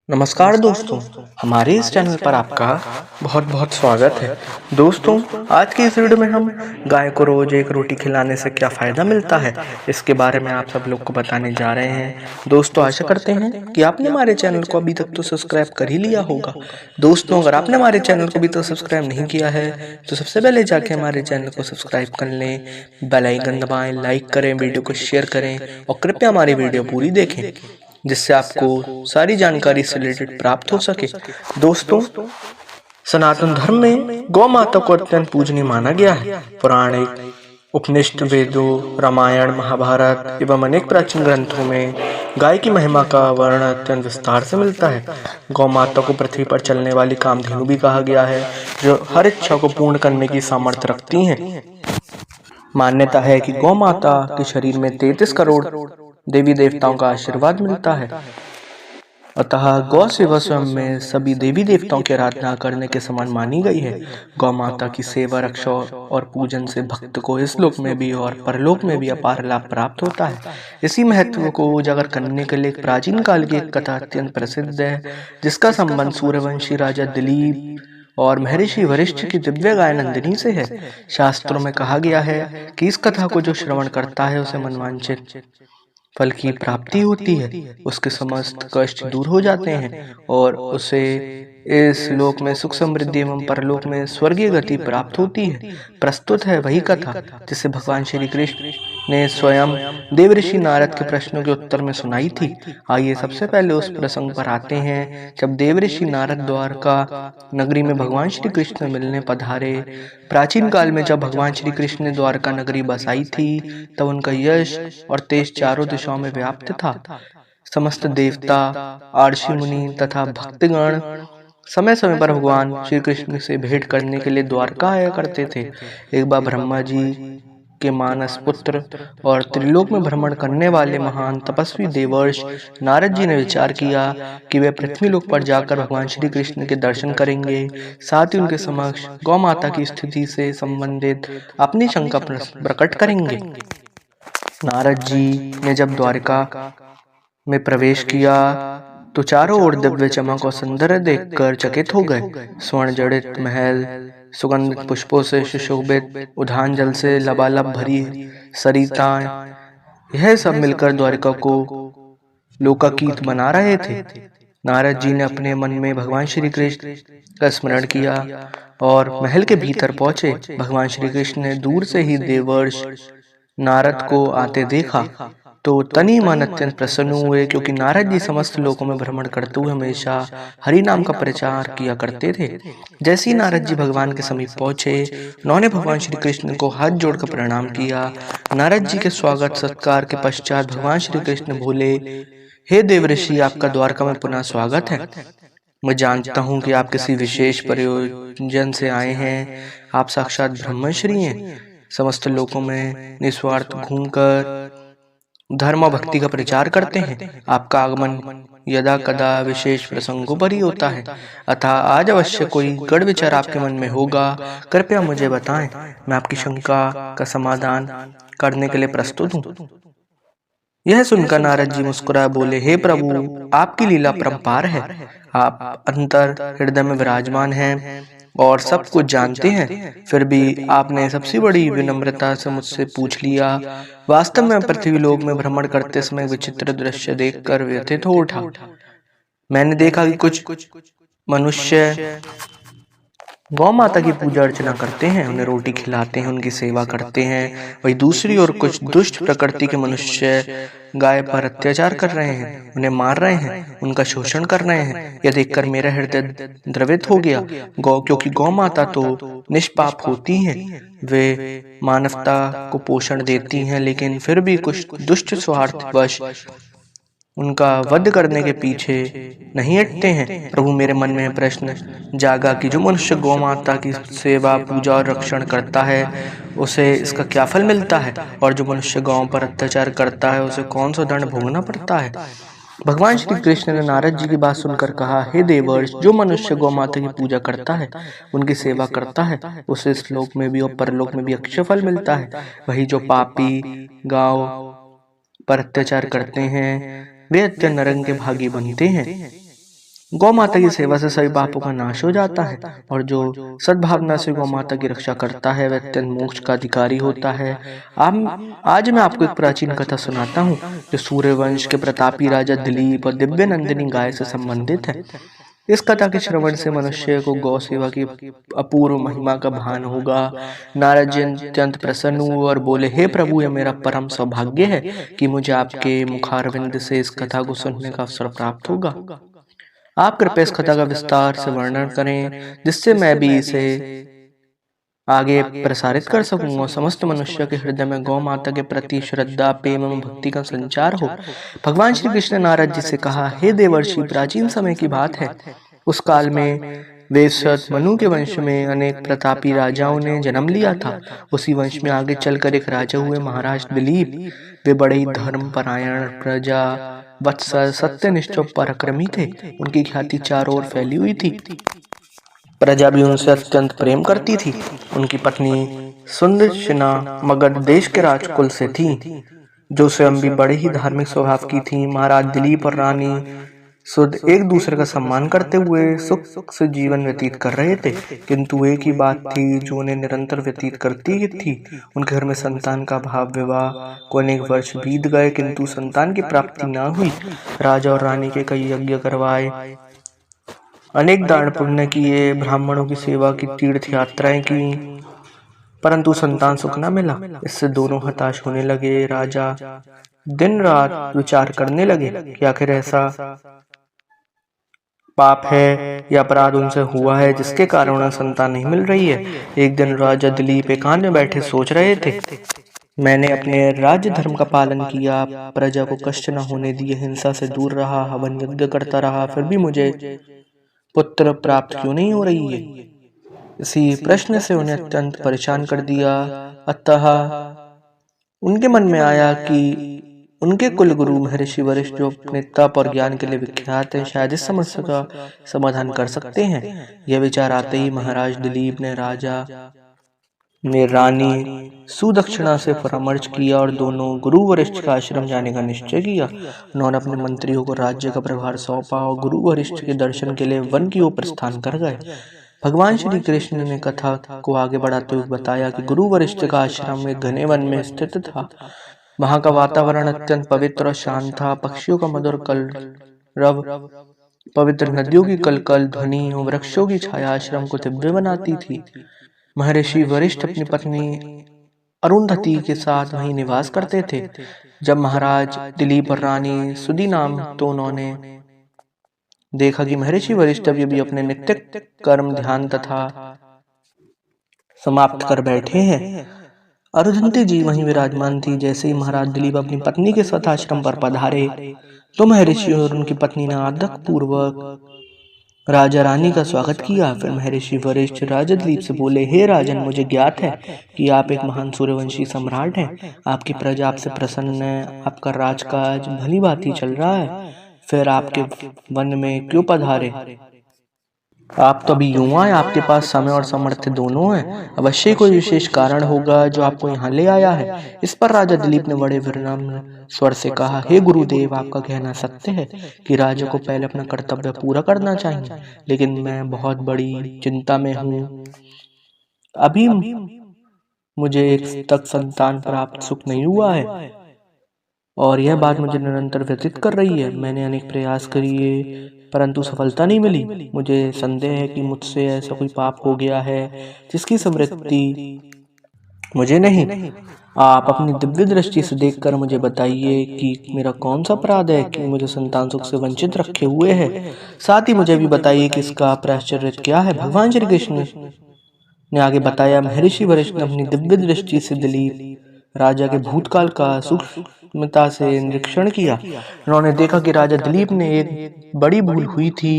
नमस्कार दोस्तों, हमारे इस चैनल पर आपका बहुत बहुत स्वागत है। दोस्तों, आज की इस वीडियो में हम गाय को रोज एक रोटी खिलाने से क्या फ़ायदा मिलता है, इसके बारे में आप सब लोग को बताने जा रहे हैं। दोस्तों, आशा करते हैं कि आपने हमारे चैनल को अभी तक तो सब्सक्राइब कर ही लिया होगा। दोस्तों, अगर आपने हमारे चैनल को अभी तक सब्सक्राइब नहीं किया है तो सबसे पहले जाके हमारे चैनल को सब्सक्राइब कर लें, बेल आइकन दबाएं, लाइक करें, वीडियो को शेयर करें और कृपया हमारी वीडियो पूरी देखें जिससे आपको सारी जानकारी से रिलेटेड प्राप्त हो सके। दोस्तों, सनातन धर्म में गौ माता को अत्यंत पूजनीय माना गया है। पौराणिक, उपनिषद, वेदों, रामायण, महाभारत एवं अनेक प्राचीन ग्रंथों में गाय की महिमा का वर्णन अत्यंत विस्तार से मिलता है। गौ माता को पृथ्वी पर चलने वाली कामधेनु भी कहा गया है, जो हर इच्छा को पूर्ण करने की सामर्थ्य रखती हैं। मान्यता है कि गौ माता के शरीर में 33 करोड़ देवी देवताओं का आशीर्वाद मिलता है। अतः गौ सेवा स्वयं में सभी देवी देवताओं की आराधना करने के समान मानी गई है। गौ माता की सेवा, रक्षा और पूजन से भक्त को इस लोक में भी और परलोक में भी अपार लाभ प्राप्त होता है। इसी महत्व को उजागर करने के लिए प्राचीन काल की एक कथा अत्यंत प्रसिद्ध है, जिसका संबंध सूर्यवंशी राजा दिलीप और महर्षि वशिष्ठ की दिव्य गाय नंदिनी से है। शास्त्रों में कहा गया है कि इस कथा को जो श्रवण करता है उसे मनवांछित फल की प्राप्ति होती है, उसके समस्त कष्ट दूर हो जाते हैं और उसे इस लोक में सुख समृद्धि एवं परलोक में स्वर्गीय गति प्राप्त होती है। प्रस्तुत है वही कथा जिसे भगवान श्री कृष्ण ने स्वयं देवऋषि नारद के प्रश्नों के उत्तर में सुनाई थी। आइए सबसे पहले उस प्रसंग पर आते हैं जब देवऋषि नारद द्वारका नगरी में भगवान श्री कृष्ण मिलने पधारे। प्राचीन काल में जब भगवान श्री कृष्ण ने द्वारका नगरी बसाई थी, तब उनका यश और तेज चारों दिशाओं में व्याप्त था। समस्त देवता, आर्षि मुनि तथा भक्तगण समय समय पर भगवान श्री कृष्ण से भेंट करने के लिए द्वारका आया करते थे। एक बार ब्रह्मा जी के मानस पुत्र और त्रिलोक में भ्रमण करने वाले महान तपस्वी देवर्ष नारद जी ने विचार किया कि वे पृथ्वी लोक पर जाकर भगवान श्री कृष्ण के दर्शन करेंगे, साथ ही उनके समक्ष गौ माता की स्थिति से संबंधित अपनी शंका प्रकट करेंगे। नारद जी ने जब द्वारका में प्रवेश किया तो चारों ओर दिव्य चमक और सौंदर्य देखकर चकित हो गए। स्वर्ण जड़ित महल, सुगंधित पुष्पों से सुशोभित उद्यान, जल से लबालब भरी सरिताएं, यह सब मिलकर द्वारका को लोकातीत बना रहे थे। नारद जी ने अपने मन में भगवान श्री कृष्ण का स्मरण किया और महल के भीतर पहुंचे। भगवान श्री कृष्ण ने दूर से ही देवर्ष नारद को आते देखा तो तन ही मन अत्यंत प्रसन्न हुए, क्योंकि नारद जी समस्त लोकों में भ्रमण करते हुए हमेशा हरि नाम का प्रचार किया करते थे। जैसे ही नारद जी भगवान के समीप पहुंचे, उन्होंने भगवान श्री कृष्ण को हाथ जोड़कर प्रणाम किया। नारद जी के स्वागत सत्कार के पश्चात भगवान श्री कृष्ण बोले, हे देवऋषि, आपका द्वारका में पुनः स्वागत है। मैं जानता हूँ कि आप किसी विशेष प्रयोजन से आए हैं। आप साक्षात ब्रह्मश्री हैं। समस्त लोकों में निस्वार्थ घूमकर धर्म और भक्ति का प्रचार करते हैं। आपका आगमन यदा कदा विशेष प्रसंगों पर ही होता है, अतः आज अवश्य कोई गढ़ विचार आपके मन में होगा। कृपया मुझे बताएं, मैं आपकी शंका का समाधान करने के लिए प्रस्तुत हूँ। यह सुनकर नारद जी मुस्कुरा बोले, हे प्रभु, आपकी लीला परम्पार है। आप अंतर हृदय में विराजमान हैं और सब कुछ जानते हैं, फिर भी आपने सबसे बड़ी विनम्रता से मुझसे पूछ लिया। वास्तव में पृथ्वी लोक में भ्रमण करते समय विचित्र दृश्य देखकर व्यथित हो उठा। मैंने देखा कि कुछ मनुष्य गौ माता की पूजा अर्चना करते हैं, उन्हें रोटी खिलाते हैं, उनकी सेवा करते हैं। वही दूसरी ओर कुछ दुष्ट प्रकृति के मनुष्य गाय पर अत्याचार कर रहे हैं, उन्हें मार रहे हैं, उनका शोषण कर रहे हैं। यह देखकर मेरा हृदय द्रवित हो गया। क्योंकि गौ माता तो निष्पाप होती हैं, वे मानवता को पोषण देती हैं, लेकिन फिर भी कुछ दुष्ट स्वार्थवश उनका वध करने के पीछे नहीं हटते हैं। प्रभु, मेरे मन में प्रश्न जागा कि जो मनुष्य गौ माता की सेवा, पूजा और रक्षण करता है उसे इसका क्या फल मिलता है, और जो मनुष्य गौ पर अत्याचार करता है उसे कौन सा दंड भोगना पड़ता है। भगवान श्री कृष्ण ने नारद जी की बात सुनकर कहा, हे देवर्ष, जो मनुष्य गौ माता की पूजा करता है, उनकी सेवा करता है, उसे इस लोक में भी और परलोक में भी अक्षय फल मिलता है। वही जो पापी गांव पर अत्याचार करते हैं, वे अत्यंत नरक के भागी बनते हैं। गौ माता की सेवा से सभी पापों का नाश हो जाता है और जो सद्भावना से गौ माता की रक्षा करता है वह अत्यंत मोक्ष का अधिकारी होता है। आज मैं आपको एक प्राचीन कथा सुनाता हूँ जो सूर्यवंश के प्रतापी राजा दिलीप और दिव्य नंदिनी गाय से संबंधित है। इस कथा के श्रवण से मनुष्य को गौ सेवा की अपूर्व महिमा का भान होगा। नारद जी अत्यंत प्रसन्न हुए और बोले, हे प्रभु, यह मेरा परम सौभाग्य है कि मुझे आपके मुखारविंद से इस कथा को सुनने का अवसर प्राप्त होगा। आप कृपया इस कथा का विस्तार से वर्णन करें जिससे मैं भी इसे आगे प्रसारित कर सकूं और समस्त मनुष्य के हृदय में गौ माता के प्रति श्रद्धा, प्रेम एवं भक्ति का संचार हो। भगवान श्री कृष्ण ने नारद जी से कहा, हे देवर्षि, प्राचीन समय की बात है। उस काल में वेदशत मनु के वंश में अनेक प्रतापी राजाओं ने जन्म लिया था। उसी वंश में आगे चलकर एक राजा हुए महाराज दिलीप। वे बड़े ही धर्म परायण, प्रजा वत्सल, सत्यनिष्ठ पराक्रमी थे। उनकी ख्याति चारों ओर फैली हुई थी। प्रजा भी उनसे अत्यंत प्रेम करती थी। उनकी पत्नी सुदक्षिणा मगध देश के राजकुल से थी, जो स्वयं भी बड़े ही धार्मिक स्वभाव की थी। महाराज दिलीप और रानी सुध एक दूसरे का सम्मान करते हुए सुख से जीवन व्यतीत कर रहे थे, किंतु एक ही बात थी जो उन्हें निरंतर व्यतीत करती थी। उनके घर में संतान का अभाव। विवाह को अनेक वर्ष बीत गए किंतु संतान की प्राप्ति न हुई। राजा और रानी के कई यज्ञ करवाए, अनेक दान पुण्य किए, ब्राह्मणों की सेवा की, तीर्थ यात्राएं की, परंतु संतान सुख न मिला। इससे दोनों हताश होने लगे। राजा दिन रात विचार करने लगे कि आखिर ऐसा पाप है या अपराध उनसे हुआ है जिसके कारण उन्हें संतान नहीं मिल रही है। एक दिन राजा दिलीप एकांत में बैठे सोच रहे थे, मैंने अपने राज्य धर्म का पालन किया, प्रजा को कष्ट न होने दिए, हिंसा से दूर रहा, हवन यज्ञ करता रहा, फिर भी मुझे पुत्र प्राप्त क्यों नहीं हो रही है। इसी प्रश्न से उन्हें अत्यंत परेशान कर दिया। अतः उनके मन में आया कि उनके कुल गुरु महर्षि वशिष्ठ, जो अपने तप और ज्ञान के लिए विख्यात हैं, शायद इस समस्या का समाधान कर सकते हैं। यह विचार आते ही महाराज दिलीप ने रानी सुदक्षिणा से परामर्श किया और दोनों गुरु वशिष्ठ का आश्रम जाने का निश्चय किया। उन्होंने अपने मंत्रियों को राज्य का प्रभार सौंपा और गुरु वशिष्ठ के दर्शन के लिए वन की ओर प्रस्थान कर गए। भगवान श्री कृष्ण ने कथा को आगे बढ़ाते हुए बताया कि गुरु वशिष्ठ का आश्रम एक घने वन में स्थित था। वहां का वातावरण अत्यंत पवित्र और शांत था। पक्षियों का मधुर कलरव, पवित्र नदियों की कलकल ध्वनि और वृक्षों की छाया आश्रम को दिव्य बनाती थी। महर्षि वशिष्ठ अपनी पत्नी अरुंधति के साथ वहीं निवास करते थे। जब महाराज दिलीप और रानी सुदी नाम, तो उन्होंने देखा कि महर्षि वशिष्ठ अभी भी अपने नित्य कर्म, ध्यान तथा समाप्त कर बैठे हैं। अरुंधति जी वहीं विराजमान थी। जैसे ही महाराज दिलीप अपनी पत्नी के साथ आश्रम पर पधारे तो महर्षि और उनकी पत्नी ने आदर पूर्वक राजा रानी का स्वागत किया। फिर महर्षि वशिष्ठ राजा दिलीप से बोले, हे राजन, मुझे ज्ञात है कि आप एक महान सूर्यवंशी सम्राट हैं। आपकी प्रजा आपसे प्रसन्न है, आपका राजकाज भली भांति चल रहा है, फिर आपके वन में क्यों पधारे? आप तो अभी युवा हैं, आपके पास समय और सामर्थ्य दोनों हैं। अवश्य कोई विशेष कारण होगा जो आपको यहाँ ले आया है। इस पर राजा दिलीप ने बड़े विनम्र स्वर से कहा, हे गुरुदेव, आपका कहना सत्य है कि राजा को पहले अपना कर्तव्य पूरा करना चाहिए, लेकिन मैं बहुत बड़ी चिंता में हूँ। अभी मुझे एक तक संतान प्राप्त सुख नहीं हुआ है और यह बात मुझे निरंतर व्यतीत कर रही है। मैंने अनेक प्रयास किए परंतु सफलता नहीं मिली। मुझे संदेह है कि मुझसे ऐसा कोई पाप हो गया है जिसकी स्मृति मुझे नहीं। आप अपनी दिव्य दृष्टि से देखकर मुझे बताइए कि मेरा कौन सा अपराध है कि मुझे संतान सुख से वंचित रखे हुए है। साथ ही मुझे भी बताइए कि इसका प्रायश्चित क्या है। भगवान श्री कृष्ण ने आगे बताया, महर्षि वशिष्ठ ने अपनी दिव्य दृष्टि से दिलीप राजा के भूतकाल का सूक्ष्मता से निरीक्षण किया। उन्होंने देखा कि राजा दिलीप ने एक बड़ी भूल हुई थी।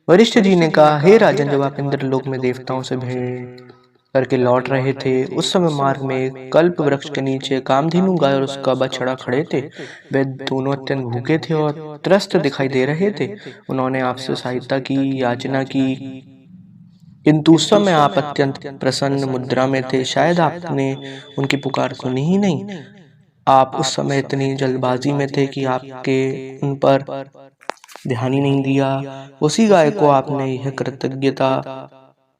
वशिष्ठ जी ने कहा, हे राजन, जब आप इंद्रलोक में देवताओं से भेंट करके लौट रहे थे, उस समय मार्ग में कल्प वृक्ष के नीचे कामधेनु गाय और उसका बछड़ा खड़े थे। वे दोनों अत्यंत भूखे थे और त्रस्त दिखाई दे रहे थे। उन्होंने आपसे सहायता की, याचना की, किंतु उस समय आप अत्यंत प्रसन्न मुद्रा में थे। शायद आपने उनकी पुकार सुनी ही नहीं। आप उस समय इतनी जल्दबाजी में थे कि आपके उन पर ध्यान ही नहीं दिया। उसी गाय को आपने यह कृतज्ञता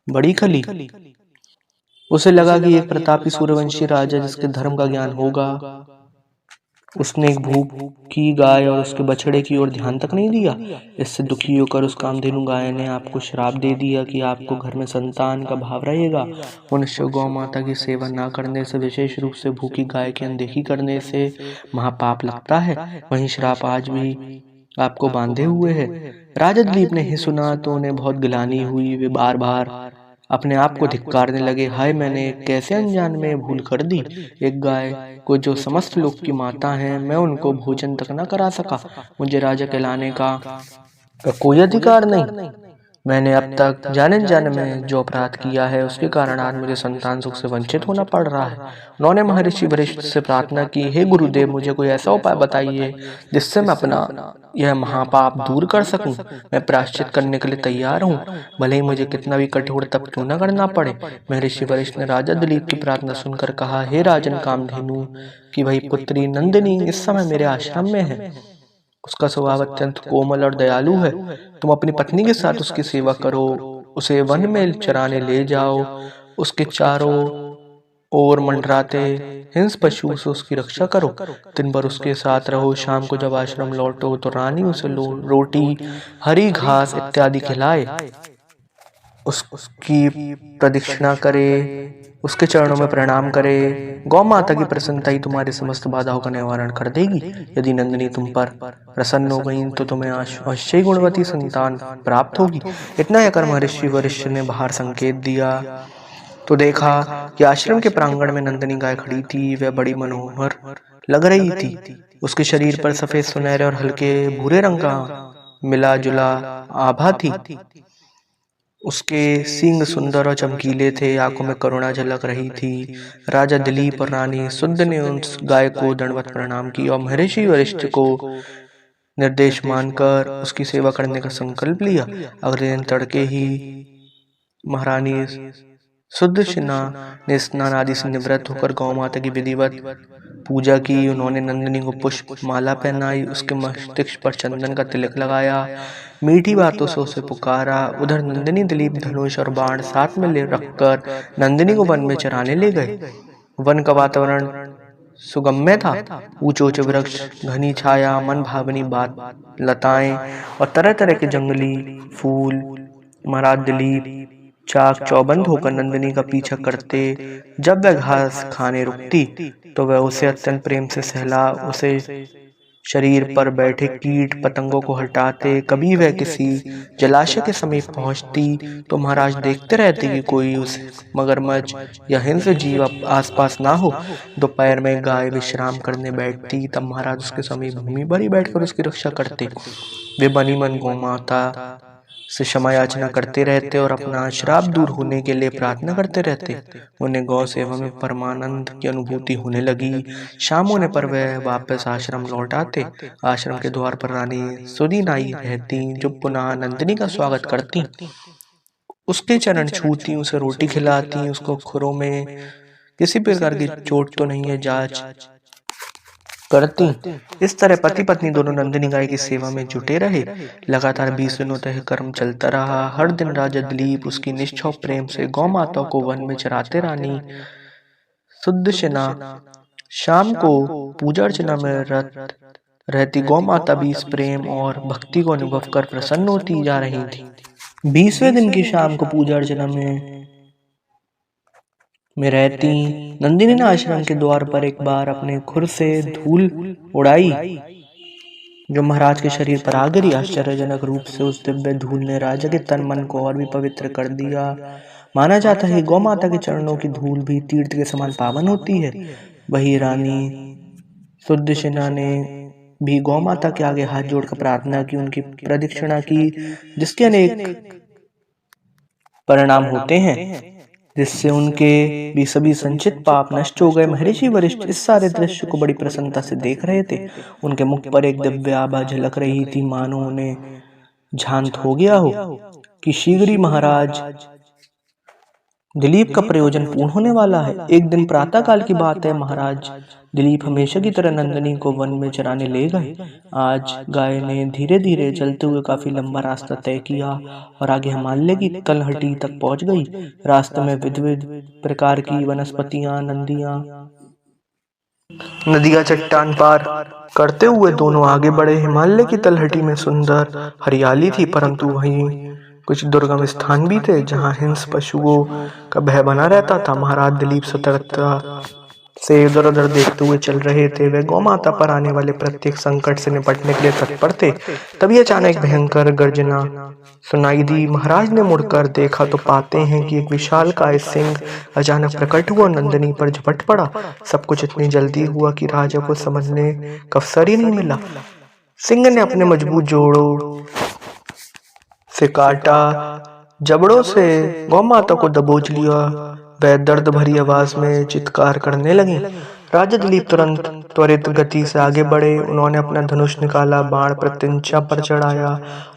बड़ी खली। उसे लगा कि एक प्रतापी सूर्यवंशी राजा जिसके धर्म का ज्ञान होगा, उसने एक भूखी गाय और उसके बछड़े की ओर ध्यान तक नहीं दिया। इससे दुखी होकर उस कामधेनु गाय ने आपको श्राप दे दिया कि आपको घर में संतान का भाव रहेगा। मनुष्य गौ माता की सेवा न करने से, विशेष रूप से भूखी गाय की अनदेखी करने से महापाप लगता है। वही श्राप आज भी आपको बांधे हुए है। राजा दिलीप ने ही सुना तो उन्हें बहुत गिलानी हुई। वे बार बार अपने आप को धिक्कारने लगे। हाय, मैंने कैसे अनजान में भूल कर दी। एक गाय को जो समस्त लोग की माता है, मैं उनको भोजन तक न करा सका। मुझे राजा कहलाने का कोई अधिकार नहीं। मैंने अब तक जाने जाने में जो अपराध किया है, उसके कारण आज मुझे संतान सुख से वंचित होना पड़ रहा है। उन्होंने महर्षि वशिष्ठ से प्रार्थना की, हे गुरुदेव, मुझे कोई ऐसा उपाय बताइए जिससे मैं अपना यह महापाप दूर कर सकूं। मैं प्रायश्चित करने के लिए तैयार हूँ, भले ही मुझे कितना भी कठोर तप क्यों न करना पड़े। महर्षि वशिष्ठ ने राजा दिलीप की प्रार्थना सुनकर कहा, हे राजन कामधेनु की वही पुत्री नंदिनी इस समय मेरे आश्रम में है। उसका स्वभाव अत्यंत कोमल और दयालु है। तुम अपनी पत्नी के साथ उसकी सेवा करो, उसे वन में चराने ले जाओ, उसके चारों ओर मंडराते हिंस पशु से उसकी रक्षा करो, दिन भर उसके साथ रहो। शाम को जब आश्रम लौटो तो रानी उसे रोटी, हरी घास इत्यादि खिलाए, उसकी प्रदक्षिणा करे, उसके चरणों में प्रणाम करे। गौ माता की प्रसन्नता ही तुम्हारी समस्त बाधाओं का निवारण कर देगी। यदि नंदिनी तुम पर प्रसन्न हो गई तो तुम्हें अवश्य गुणवती संतान प्राप्त होगी। इतना कहकर महर्षि वशिष्ठ ने बाहर संकेत दिया तो देखा कि आश्रम के प्रांगण में नंदिनी गाय खड़ी थी। वह बड़ी मनोहर लग रही थी। उसके शरीर पर सफेद, सुनहरे और हल्के भूरे रंग का मिला जुला आभा थी। उसके सींग सुंदर और चमकीले थे, आंखों में करुणा झलक रही थी। राजा दिलीप और रानी शुद्ध ने उस गाय को दंडवत प्रणाम किया और महर्षि वशिष्ठ को निर्देश मानकर उसकी सेवा करने का संकल्प लिया। अगले दिन तड़के ही महारानी सुदर्शना ने स्नान आदि से निवृत्त होकर गौ माता की विधिवत पूजा की। उन्होंने नंदिनी को पुष्प माला पहनाई, उसके मस्तिष्क पर चंदन का तिलक लगाया, मीठी बातों से उसे पुकारा। उधर नंदिनी दिलीप धनुष और बाण साथ में ले रखकर नंदिनी को वन में चराने ले गए। वन का वातावरण सुगम्य था। ऊंचे ऊंचे वृक्ष, घनी छाया, मन भावनी बात लताएं और तरह तरह के जंगली फूल। महाराज दिलीप चाक चौबंद होकर नंदिनी का पीछा करते। जब वह घास खाने रुकती तो वह उसे अत्यंत प्रेम से सहला, उसे शरीर पर बैठे कीट पतंगों को हटाते। कभी वह किसी जलाशय के समीप पहुंचती तो महाराज देखते रहते कि कोई उस मगरमच्छ या हिंस्र जीव आसपास ना हो। दोपहर में गाय विश्राम करने बैठती, तब महाराज उसके समीप भूमि पर ही बैठकर उसकी रक्षा करते। वे बनी मन गौ माता से क्षमा याचना करते रहते और अपना श्राप दूर होने के लिए प्रार्थना करते रहते। उन्हें गौ सेवा में परमानंद की अनुभूति होने लगी। शाम होने पर वह वापस आश्रम लौट आते। आश्रम के द्वार पर रानी सुदीनाई रहती, जो पुनः नंदिनी का स्वागत करती, उसके चरण छूती, उसे रोटी खिलाती, उसको खुरों में किसी प्रकार की चोट तो नहीं है जांच करती। इस तरह पति पत्नी दोनों नंदिनी गाय की सेवा में जुटे रहे। लगातार 20 दिनों तक कर्म चलता रहा। हर दिन राजा दिलीप उसकी निष्ठा प्रेम से गौ माता को वन में चराते। रानी सुदर्शना शाम को पूजा अर्चना में रत रहती। गौ माता भी इस प्रेम और भक्ति को अनुभव कर प्रसन्न होती जा रही थी। 20वें दिन की शाम को पूजा अर्चना में रहती नंदिनी ने आश्रम के द्वार पर एक बार अपने खुर से धूल उड़ाई, जो महाराज के शरीर पर आ गिरी। आश्चर्यजनक रूप से उस दिव्य धूल ने राजा के तन मन को और भी पवित्र कर दिया। माना जाता है गौ माता के चरणों की धूल भी तीर्थ के समान पावन होती है। वही रानी सुदर्शना ने भी गौ माता के आगे हाथ जोड़कर प्रार्थना की, उनकी प्रदक्षिणा की, जिसके अनेक परिणाम होते हैं, जिससे उनके भी सभी संचित पाप नष्ट हो गए। महर्षि वशिष्ठ इस सारे दृश्य को बड़ी प्रसन्नता से देख रहे थे। उनके मुख पर एक दिव्य आभा झलक रही थी, मानो उन्हें झांत हो गया हो कि शीघ्र ही महाराज दिलीप का प्रयोजन पूर्ण होने वाला है। एक दिन प्रातःकाल की बात है, महाराज दिलीप हमेशा की तरह नंदिनी को वन में चराने ले गए। आज गाय ने धीरे धीरे चलते हुए काफी लंबा रास्ता तय किया और आगे हिमालय की तलहटी तक पहुंच गई। रास्ते में विविध प्रकार की वनस्पतियां, नदियां चट्टान पार करते हुए दोनों आगे बढ़े। हिमालय की तलहटी में सुंदर हरियाली थी, परंतु वहीं कुछ दुर्गम स्थान भी थे जहां हिंस पशुओं का भय बना रहता था। महाराज दिलीप सतर्कता से इधर उधर देखते हुए चल रहे थे। वे गौ माता पर आने वाले प्रत्येक संकट से निपटने के लिए तत्पर थे। तभी अचानक भयंकर गर्जना सुनाई दी। महाराज ने मुड़कर देखा तो पाते हैं कि एक विशालकाय सिंह अचानक प्रकट हुआ, नंदिनी पर झपट पड़ा। सब कुछ इतनी जल्दी हुआ कि राजा को समझने का अवसर ही नहीं मिला। सिंह ने अपने मजबूत जोड़ों से काटा, जबड़ों से गौ माता को दबोच लिया। वह दर्द भरी आवाज में चित्कार करने लगी। राजा दिलीप तुरंत त्वरित गति से आगे बढ़े। उन्होंने अपना धनुष निकाला, बाण प्रत्यंचा पर चढ़ाया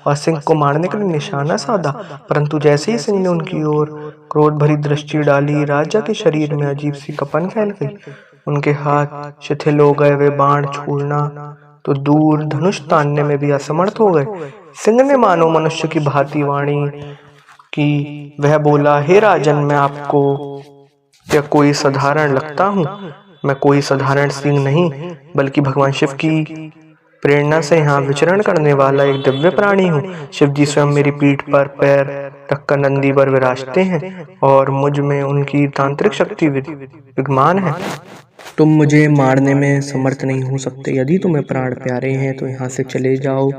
और सिंह को मारने के लिए निशाना साधा। परंतु जैसे ही सिंह ने उनकी ओर क्रोध भरी दृष्टि डाली, राजा के शरीर में अजीब सी कंपन फैल गई। उनके हाथ शिथिल हो गए। वे बाण छोड़ना तो दूर, धनुष तानने में भी असमर्थ हो गए। सिंह ने मानो मनुष्य की भांति वाणी की। वह बोला, हे राजन, मैं आपको क्या कोई साधारण लगता हूँ? मैं कोई साधारण सिंह नहीं, बल्कि भगवान शिव की प्रेरणा से यहाँ विचरण करने वाला एक दिव्य प्राणी हूँ। शिव जी स्वयं मेरी पीठ पर पैर रखकर नंदी पर विराजते हैं और मुझ में उनकी तांत्रिक शक्ति विद्यमान है। तुम मुझे मारने में समर्थ नहीं हो सकते। यदि तुम्हें प्राण प्यारे हैं तो यहाँ से चले जाओ।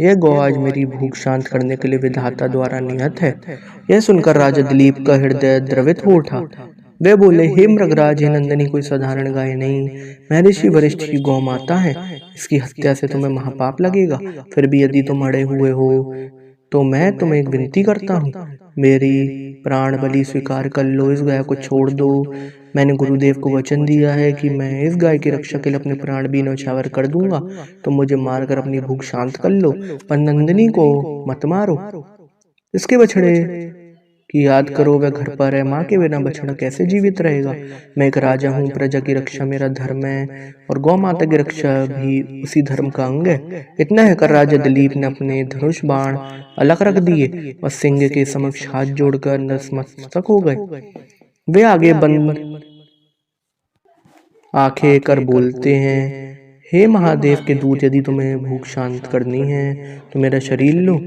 यह गौ आज मेरी भूख शांत करने के लिए विधाता द्वारा नियत है। यह सुनकर राजा दिलीप का हृदय द्रवित हो उठा। वे बोले, हे मृगराज, हे नंदिनी कोई साधारण गाय नहीं, महर्षि वशिष्ठ की गौ माता है। इसकी हत्या से तुम्हें महापाप लगेगा। फिर भी यदि तुम अड़े हुए हो तो मैं तुम्हें एक विनती करता हूँ, मेरी प्राण बलि स्वीकार कर लो। इस गाय को छोड़ दो। मैंने गुरुदेव को वचन दिया है कि मैं इस गाय की रक्षा के लिए अपने प्राण भी न्यौछावर कर दूंगा। तुम मुझे मारकर अपनी भूख शांत कर लो, पर नंदिनी को मत मारो। इसके बछड़े की याद करो, वह घर पर है। माँ के बिना बछड़ा कैसे जीवित रहेगा? मैं एक राजा हूँ, प्रजा की रक्षा मेरा धर्म है और गौ माता की रक्षा भी उसी धर्म का अंग है। इतना कहकर राजा दिलीप ने अपने धनुष बाण अलग रख दिए और सिंह के समक्ष हाथ जोड़कर नतमस्तक हो गए। वे आगे बंद आंखें कर बोलते हैं, हे महादेव के दूत, यदि तुम्हें भूख शांत करनी है तो मेरा शरीर लो,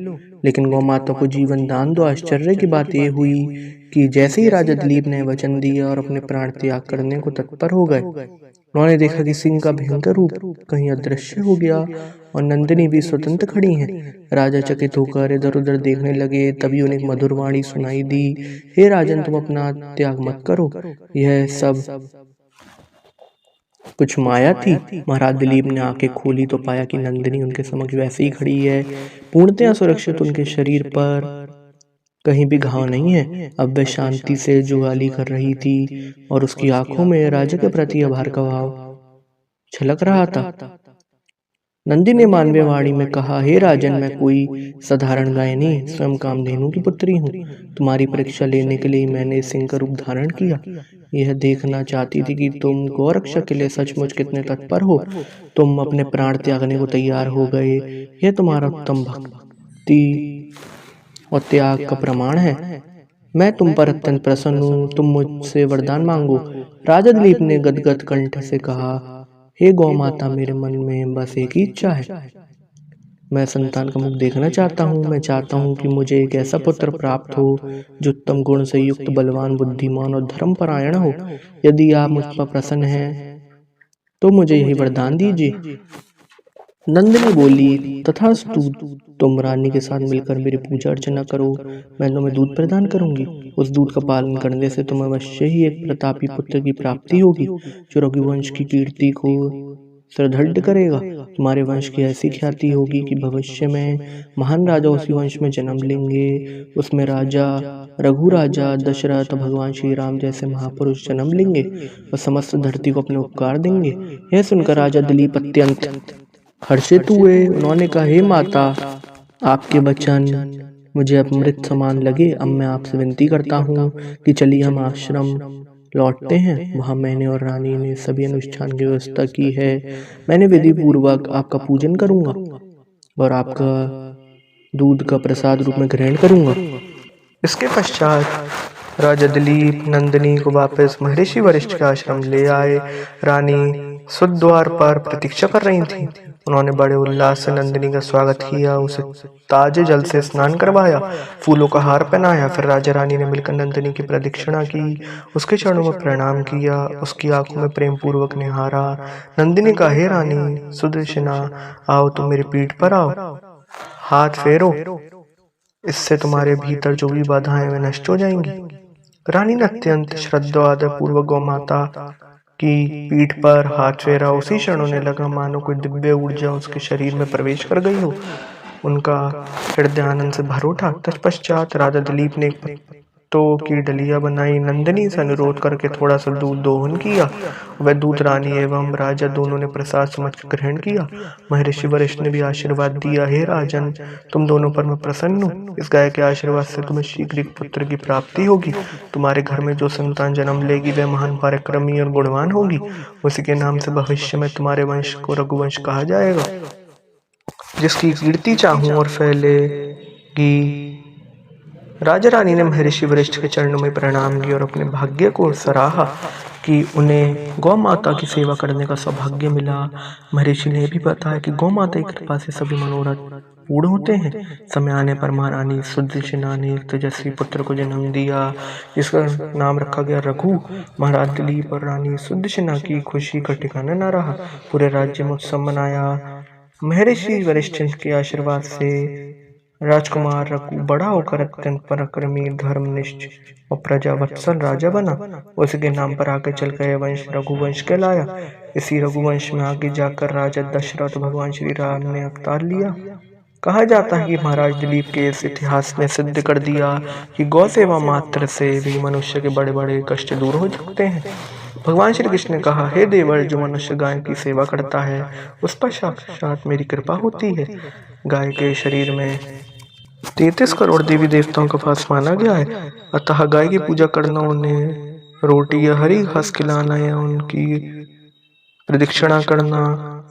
लेकिन गौ माता को जीवन दान दो। आश्चर्य की बात यह हुई कि जैसे ही राजा दिलीप ने वचन दिया और अपने प्राण त्याग करने को तत्पर हो गए, उन्होंने देखा कि सिंह का भयंकर रूप कहीं अदृश्य हो गया और नंदिनी भी स्वतंत्र खड़ी है। राजा चकित होकर इधर उधर देखने लगे। तभी उन्हें एक मधुर वाणी सुनाई दी, हे राजन, तुम अपना त्याग मत करो। यह सब कुछ माया थी। महाराज दिलीप ने आंखें खोली तो पाया कि नंदिनी उनके समक्ष वैसे ही खड़ी है, पूर्णतया सुरक्षित। उनके शरीर पर कहीं भी घाव नहीं है। अब वह शांति से जुगाली कर रही थी और उसकी आंखों में राजा के प्रति आभार का भाव छलक रहा था। नंदी ने मानवीय वाणी में कहा, हे राजन, मैं कोई साधारण गाय नहीं, स्वयं कामधेनु की पुत्री हूँ। तुम्हारी परीक्षा लेने के लिए मैंने सिंह का रूप धारण किया। यह देखना चाहती थी कि तुम गौरक्षा के लिए सचमुच कितने तत्पर हो। तुम अपने प्राण त्यागने को तैयार हो गए। यह तुम्हारा उत्तम भक्ति और त्याग का प्रमाण है। मैं तुम पर अत्यंत प्रसन्न हूँ। तुम मुझसे वरदान मांगो। राजा दिलीप ने गदगद कंठ से कहा, हे गौ माता, मेरे मन में बस एक ही इच्छा है। मैं संतान का मुख देखना चाहता हूँ। मैं चाहता हूँ कि मुझे एक ऐसा पुत्र प्राप्त हो जो उत्तम गुण से युक्त, बलवान, बुद्धिमान और धर्मपरायण हो। यदि आप मुझ पर प्रसन्न हैं तो मुझे यही वरदान दीजिए। नंदिनी बोली, तथास्तु। तुम रानी के साथ मिलकर मेरी पूजा अर्चना करो। मैं तुम्हें दूध प्रदान करूंगी। उस दूध का पालन करने से तुम्हें अवश्य ही एक प्रतापी पुत्र की प्राप्ति होगी जो रघुवंश की कीर्ति को सुदृढ़ करेगा। तुम्हारे वंश की ऐसी ख्याति होगी कि भविष्य में महान राजा उसी वंश में जन्म लेंगे। उसमें राजा रघु, राजा दशरथ, भगवान श्री राम जैसे महापुरुष जन्म लेंगे और समस्त धरती को अपने उपकार देंगे। यह सुनकर राजा दिलीप अत्यंत हर्षित हुए। उन्होंने कहा, हे माता, आपके वचन मुझे अमृत समान लगे। अब मैं आपसे विनती करता हूँ कि चलिए हम आश्रम लौटते हैं। वहाँ मैंने और रानी ने सभी अनुष्ठान की व्यवस्था की है। मैंने विधि पूर्वक आपका पूजन करूँगा और आपका दूध का प्रसाद रूप में ग्रहण करूँगा। इसके पश्चात राजा दिलीप नंदिनी को वापस महर्षि वशिष्ठ के आश्रम ले आए। रानी सुद्वार पर प्रतीक्षा कर रही थी। उन्होंने बड़े उल्लास से नंदिनी का स्वागत किया, उसे ताजे जल से स्नान करवाया, फूलों का हार पहनाया। फिर राजा रानी ने मिलकर नंदिनी की प्रदक्षिणा की, उसके चरणों में प्रणाम किया, उसकी आंखों में प्रेम पूर्वक निहारा। नंदिनी का, हे रानी सुदर्शना, आओ तुम मेरी पीठ पर आओ, हाथ फेरो, इससे तुम्हारे भीतर जो भी बाधाएं वे नष्ट हो जाएंगी। रानी ने अत्यंत श्रद्धा आदर पूर्वक गौ माता की पीठ पर हाथ फेरा। उसी क्षण उन्हें लगा मानो कोई दिव्य ऊर्जा उसके शरीर में प्रवेश कर गई हो। उनका हृदय आनंद से भर उठा। तत्पश्चात राजा दिलीप ने एक पत्तों की डलिया बनाई, नंदिनी से अनुरोध करके थोड़ा सा दूध दोहन किया। वह दूध रानी एवं राजा दोनों ने प्रसाद समझ ग्रहण किया। महर्षि वशिष्ठ ने भी आशीर्वाद दिया, हे राजन, तुम दोनों पर मैं प्रसन्न हूँ। इस गाय के आशीर्वाद से तुम्हें शीघ्र एक पुत्र की प्राप्ति होगी। तुम्हारे घर में जो संतान जन्म लेगी वह महान पराक्रमी और गुणवान होगी। उसी के नाम से भविष्य में तुम्हारे वंश को रघुवंश कहा जाएगा, जिसकी कीर्ति चाहूं और फैलेगी। राजा रानी ने महर्षि वशिष्ठ के चरणों में प्रणाम किया और अपने भाग्य को सराहा कि उन्हें गौ माता की सेवा करने का सौभाग्य मिला। महर्षि ने भी बताया कि गौ माता की कृपा से सभी मनोरथ पूर्ण होते हैं। समय आने पर महारानी सुदर्शना ने एक तेजस्वी पुत्र को जन्म दिया, जिसका नाम रखा गया रघु। महाराज दिलीप और रानी सुदर्शना की खुशी का ठिकाना न रहा। पूरे राज्य में उत्सव मनाया। महर्षि वशिष्ठ के आशीर्वाद से राजकुमार रघु बड़ा होकर अत्यंत पराक्रमी, धर्मनिष्ठ और प्रजावत्सल राजा बना। उसके नाम पर आगे चलकर यह वंश रघुवंश कहलाया। इसी रघुवंश में आगे जाकर राजा दशरथ भगवान श्री राम ने अवतार लिया। कहा जाता है कि महाराज दिलीप के इस इतिहास ने सिद्ध कर दिया कि गौ सेवा मात्र से भी मनुष्य के बड़े बड़े कष्ट दूर हो सकते हैं। भगवान श्री कृष्ण ने कहा, हे देवर, जो मनुष्य गाय की सेवा करता है उस पर साक्षात मेरी कृपा होती है। गाय के शरीर में 33 करोड़ देवी देवताओं का वास माना गया है। अतः गाय की पूजा करना, उन्हें रोटी या हरी घास खिलाना या उनकी प्रदक्षिणा करना,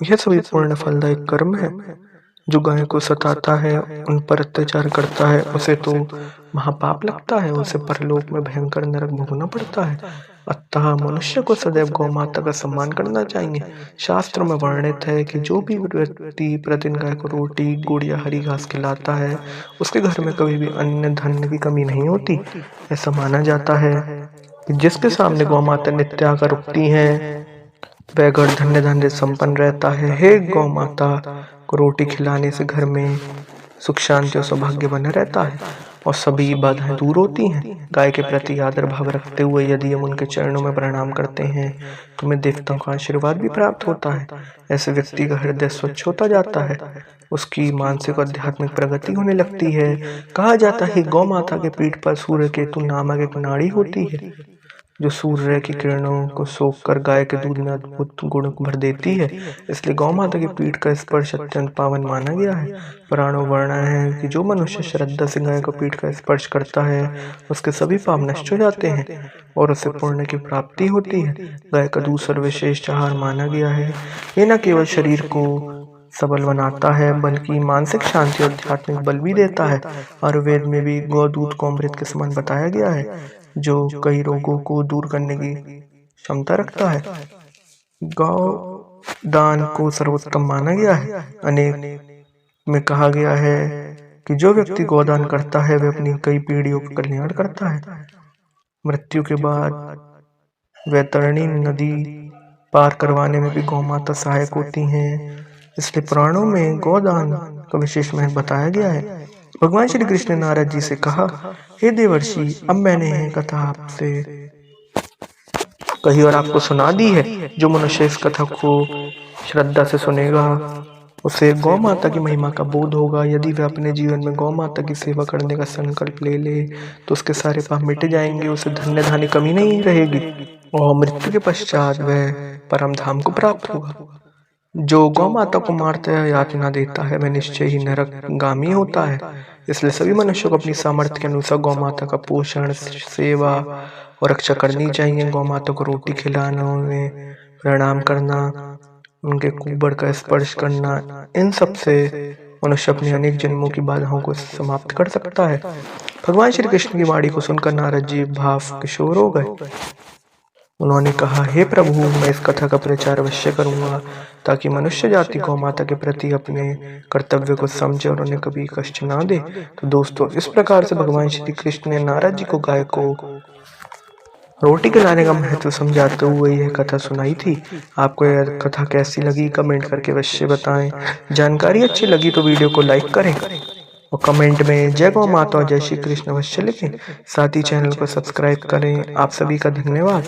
यह सभी पूर्ण फलदायक कर्म है। जो गाय को सताता है, उन पर अत्याचार करता है, उसे तो महापाप लगता है, उसे परलोक में भयंकर नरक भोगना पड़ता है। अतः मनुष्य को सदैव गौ माता का सम्मान करना चाहिए। शास्त्रों में वर्णित है कि जो भी व्यक्ति प्रतिदिन गाय को रोटी, गुड़ या हरी घास खिलाता है, उसके घर में कभी भी अन्न धन की कमी नहीं होती। ऐसा माना जाता है कि जिसके सामने गौ माता नित्य आकर रुकती है, वह घर धन्य धन्य संपन्न रहता है। हे गौ माता को रोटी खिलाने से घर में सुख शांति और सौभाग्य बना रहता है और सभी बाधाएं दूर होती हैं। गाय के प्रति आदर भाव रखते हुए यदि हम उनके चरणों में प्रणाम करते हैं तो हमें देवताओं का आशीर्वाद भी प्राप्त होता है। ऐसे व्यक्ति का हृदय स्वच्छ होता जाता है, उसकी मानसिक और आध्यात्मिक प्रगति होने लगती है। कहा जाता है गौ माता के पीठ पर सूर्य केतु नामक एक नाड़ी होती है, जो सूर्य की किरणों को सोखकर गाय के दूध में अद्भुत गुण भर देती है। इसलिए गौ माता की पीठ का स्पर्श अत्यंत पावन माना गया है। पुराणों वर्णन है कि जो मनुष्य श्रद्धा से गाय को पीठ का स्पर्श करता है, उसके सभी पाप नष्ट हो जाते हैं और उसे पुण्य की प्राप्ति होती है। गाय का दूध सर्वश्रेष्ठ आहार माना गया है। ये न केवल शरीर को सबल बनाता है, बल्कि मानसिक शांति और आध्यात्मिक बल भी देता है। आयुर्वेद में भी गौ दूध को अमृत के समान बताया गया है, जो कई रोगों को दूर करने की क्षमता रखता है। गौ दान को सर्वोत्तम माना गया है। अनेक में कहा गया है कि जो व्यक्ति गोदान करता है वह अपनी कई पीढ़ियों का कल्याण करता है। मृत्यु के बाद वैतरणी नदी पार करवाने में भी गौ माता सहायक होती हैं। इसलिए पुराणों में गोदान का विशेष महत्व बताया गया है। भगवान श्री कृष्ण ने नारद जी से कहा, हे देवर्षि, अब मैंने यह कथा आपसे कही और आपको सुना दी है। जो मनुष्य इस कथा को श्रद्धा से सुनेगा, उसे गौ माता की महिमा का बोध होगा। यदि वह अपने जीवन में गौ माता की सेवा करने का संकल्प ले ले तो उसके सारे पाप मिट जाएंगे, उसे धन्य धन की कमी नहीं रहेगी और मृत्यु के पश्चात वह परम धाम को प्राप्त होगा। जो गौ माता को मारता है, यातना देता है, वह निश्चय ही नरकगामी होता है। इसलिए सभी मनुष्यों को अपनी सामर्थ्य के अनुसार गौ माता का पोषण, सेवा और रक्षा करनी चाहिए। गौ माता को रोटी खिलाना, उन्हें प्रणाम करना, उनके कुबड़ का स्पर्श करना, इन सब से मनुष्य अपने अनेक जन्मों की बाधाओं को समाप्त कर सकता है। भगवान श्री कृष्ण की वाणी को सुनकर नारद जी भाव किशोर हो गए। उन्होंने कहा, हे प्रभु, मैं इस कथा का प्रचार अवश्य करूंगा ताकि मनुष्य जाति गौ माता के प्रति अपने कर्तव्य को समझे और उन्हें कभी कष्ट ना दे। तो दोस्तों, इस प्रकार से भगवान श्री कृष्ण ने नारद जी को गाय को रोटी खिलाने का महत्व समझाते हुए यह कथा सुनाई थी। आपको यह कथा कैसी लगी कमेंट करके अवश्य बताएं। जानकारी अच्छी लगी तो वीडियो को लाइक करें और कमेंट में जय गौ माता और जय श्री कृष्ण अवश्य लिखें। साथ ही चैनल को सब्सक्राइब करें। आप सभी का धन्यवाद।